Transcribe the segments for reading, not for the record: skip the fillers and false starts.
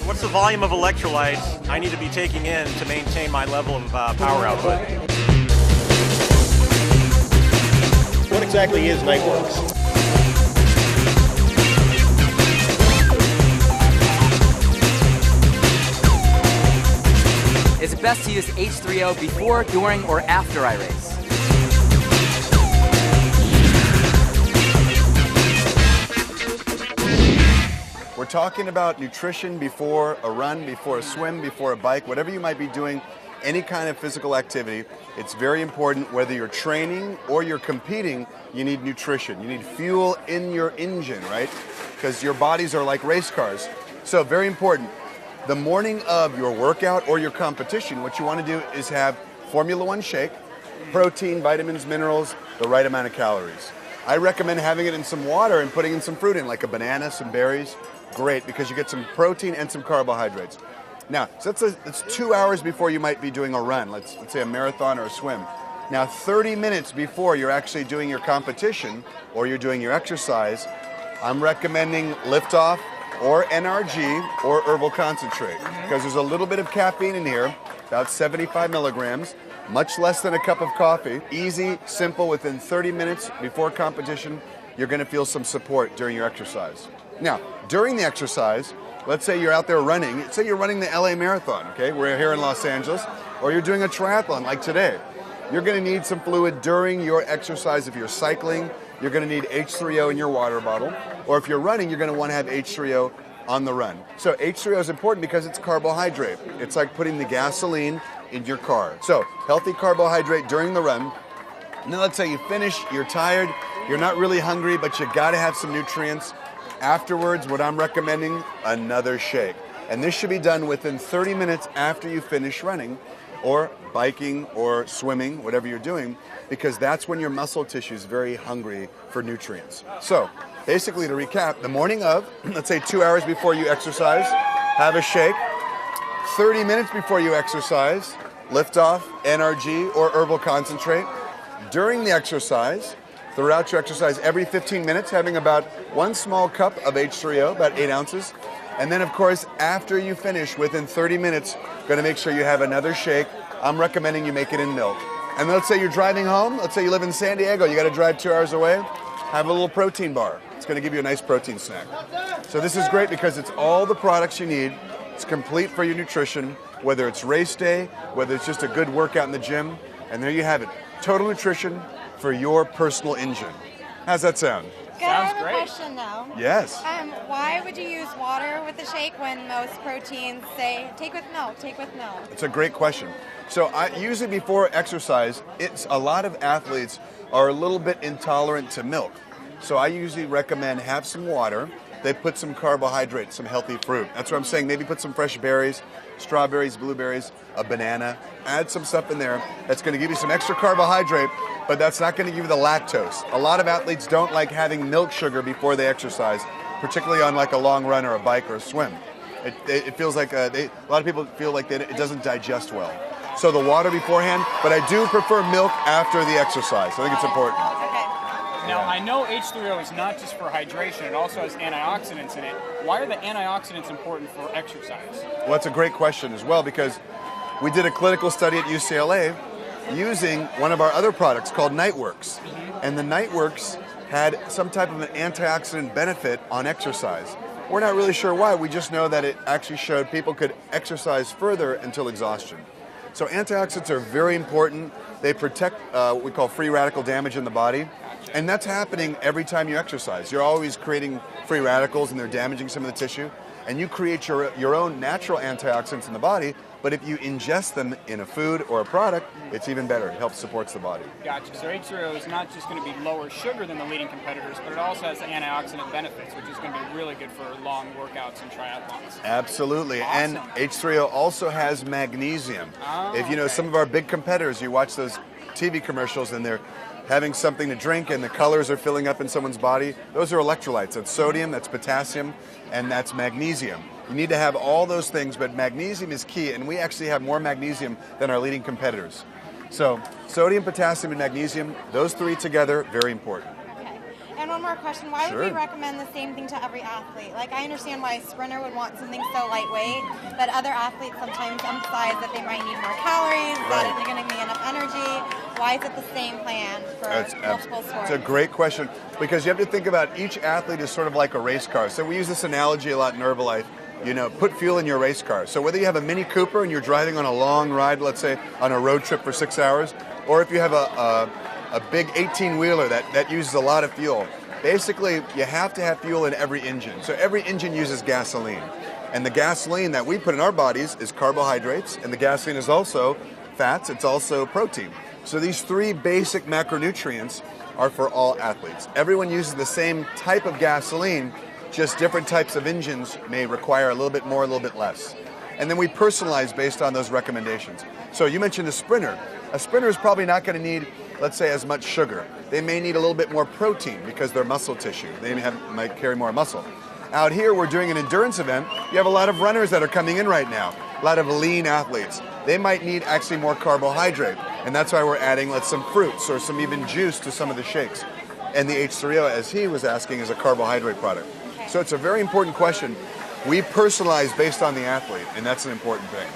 What's the volume of electrolytes I need to be taking in to maintain my level of power output? What exactly is Nightworks? Is it best to use H3O before, during, or after I race? We're talking about nutrition before a run, before a swim, before a bike, whatever you might be doing, any kind of physical activity. It's very important whether you're training or you're competing, you need nutrition. You need fuel in your engine, right? Because your bodies are like race cars. So very important. The morning of your workout or your competition, what you want to do is have Formula One shake, protein, vitamins, minerals, the right amount of calories. I recommend having it in some water and putting in some fruit in, like a banana, some berries. Great, because you get some protein and some carbohydrates. Now, so that's 2 hours before you might be doing a run, let's say a marathon or a swim. Now, 30 minutes before you're actually doing your competition or you're doing your exercise, I'm recommending liftoff or NRG or herbal concentrate, because there's a little bit of caffeine in here, about 75 milligrams, much less than a cup of coffee. Easy, simple, within 30 minutes before competition, you're gonna feel some support during your exercise. Now, during the exercise, let's say you're out there running, say you're running the LA Marathon, okay? We're here in Los Angeles, or you're doing a triathlon like today. You're gonna need some fluid during your exercise. If you're cycling, you're gonna need H3O in your water bottle, or if you're running, you're gonna wanna have H3O on the run. So H3O is important because it's carbohydrate. It's like putting the gasoline in your car. So healthy carbohydrate during the run, and then let's say you finish, you're tired, you're not really hungry, but you gotta have some nutrients. Afterwards, what I'm recommending, another shake. And this should be done within 30 minutes after you finish running or biking or swimming, whatever you're doing, because that's when your muscle tissue is very hungry for nutrients. So basically, to recap, the morning of, let's say 2 hours before you exercise, have a shake. 30 minutes before you exercise, lift off, NRG or herbal concentrate. During the exercise, throughout your exercise, every 15 minutes, having about 1 small cup of H3O, about 8 ounces. And then, of course, after you finish, within 30 minutes, going to make sure you have another shake. I'm recommending you make it in milk. And let's say you're driving home. Let's say you live in San Diego. You got to drive 2 hours away. Have a little protein bar. It's going to give you a nice protein snack. So this is great because it's all the products you need. It's complete for your nutrition, whether it's race day, whether it's just a good workout in the gym. And there you have it. Total nutrition for your personal engine. How's that sound? Good. I have a question though. Yes. Why would you use water with the shake when most proteins say take with milk, take with milk? It's a great question. So usually before exercise, a lot of athletes are a little bit intolerant to milk. So I usually recommend have some water. They put some carbohydrates, some healthy fruit. That's what I'm saying. Maybe put some fresh berries, strawberries, blueberries, a banana. Add some stuff in there that's going to give you some extra carbohydrate, but that's not going to give you the lactose. A lot of athletes don't like having milk sugar before they exercise, particularly on like a long run or a bike or a swim. It feels like a lot of people feel like it doesn't digest well. So the water beforehand, but I do prefer milk after the exercise. I think it's important. Now, I know H3O is not just for hydration, it also has antioxidants in it. Why are the antioxidants important for exercise? Well, that's a great question as well, because we did a clinical study at UCLA using one of our other products called Nightworks. And the Nightworks had some type of an antioxidant benefit on exercise. We're not really sure why, we just know that it actually showed people could exercise further until exhaustion. So antioxidants are very important. They protect what we call free radical damage in the body. And that's happening every time you exercise. You're always creating free radicals and they're damaging some of the tissue. And you create your own natural antioxidants in the body, but if you ingest them in a food or a product, it's even better. It helps supports the body. Gotcha. So H3O is not just going to be lower sugar than the leading competitors, but it also has the antioxidant benefits, which is going to be really good for long workouts and triathlons. Absolutely. Awesome. And H3O also has magnesium. If you know some of our big competitors, you watch those TV commercials and they're having something to drink and the colors are filling up in someone's body, those are electrolytes. That's sodium, that's potassium, and that's magnesium. You need to have all those things, but magnesium is key, and we actually have more magnesium than our leading competitors. So sodium, potassium, and magnesium, those three together, very important. Okay. And one more question. Why Sure. would we recommend the same thing to every athlete? Like, I understand why a sprinter would want something so lightweight, but other athletes sometimes emphasize that they might need more calories, that Right. isn't going to be enough energy. Why is it the same plan for multiple sports? It's a great question, because you have to think about each athlete is sort of like a race car. So we use this analogy a lot in Herbalife. Put fuel in your race car. So whether you have a Mini Cooper and you're driving on a long ride, let's say on a road trip for 6 hours, or if you have a big 18-wheeler that uses a lot of fuel, basically you have to have fuel in every engine. So every engine uses gasoline. And the gasoline that we put in our bodies is carbohydrates, and the gasoline is also fats, it's also protein. So these three basic macronutrients are for all athletes. Everyone uses the same type of gasoline, just different types of engines may require a little bit more, a little bit less. And then we personalize based on those recommendations. So you mentioned a sprinter. A sprinter is probably not going to need, let's say, as much sugar. They may need a little bit more protein because they're muscle tissue. They might carry more muscle. Out here, we're doing an endurance event. You have a lot of runners that are coming in right now, a lot of lean athletes. They might need actually more carbohydrate, and that's why we're adding some fruits or some even juice to some of the shakes. And the H3O, as he was asking, is a carbohydrate product. So it's a very important question. We personalize based on the athlete, and that's an important thing.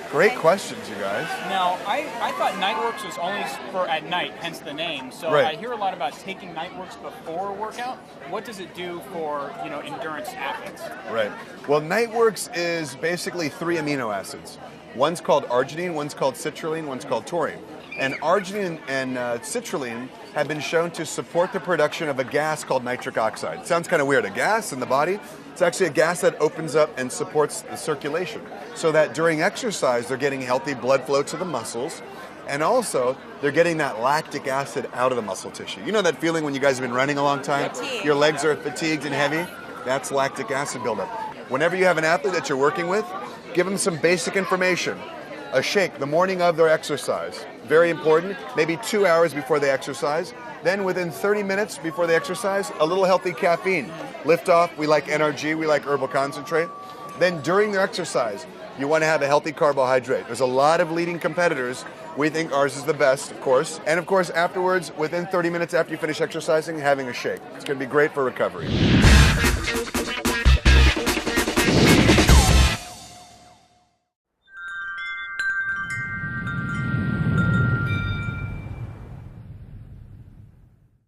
Great questions, you guys. Now, I thought Nightworks was only for at night, hence the name. So Right. I hear a lot about taking Nightworks before a workout. What does it do for endurance athletes? Right. Well, Nightworks is basically 3 amino acids. One's called arginine, one's called citrulline, one's called taurine. And arginine and citrulline have been shown to support the production of a gas called nitric oxide. It sounds kind of weird, a gas in the body. It's actually a gas that opens up and supports the circulation, so that during exercise they're getting healthy blood flow to the muscles, and also they're getting that lactic acid out of the muscle tissue. You know that feeling when you guys have been running a long time? Fatigue. Your legs are fatigued and heavy? That's lactic acid buildup. Whenever you have an athlete that you're working with, give them some basic information. A shake the morning of their exercise. Very important, maybe 2 hours before they exercise. Then within 30 minutes before they exercise, a little healthy caffeine. Lift off, we like NRG, we like herbal concentrate. Then during their exercise, you want to have a healthy carbohydrate. There's a lot of leading competitors. We think ours is the best, of course. And of course, afterwards, within 30 minutes after you finish exercising, having a shake. It's going to be great for recovery.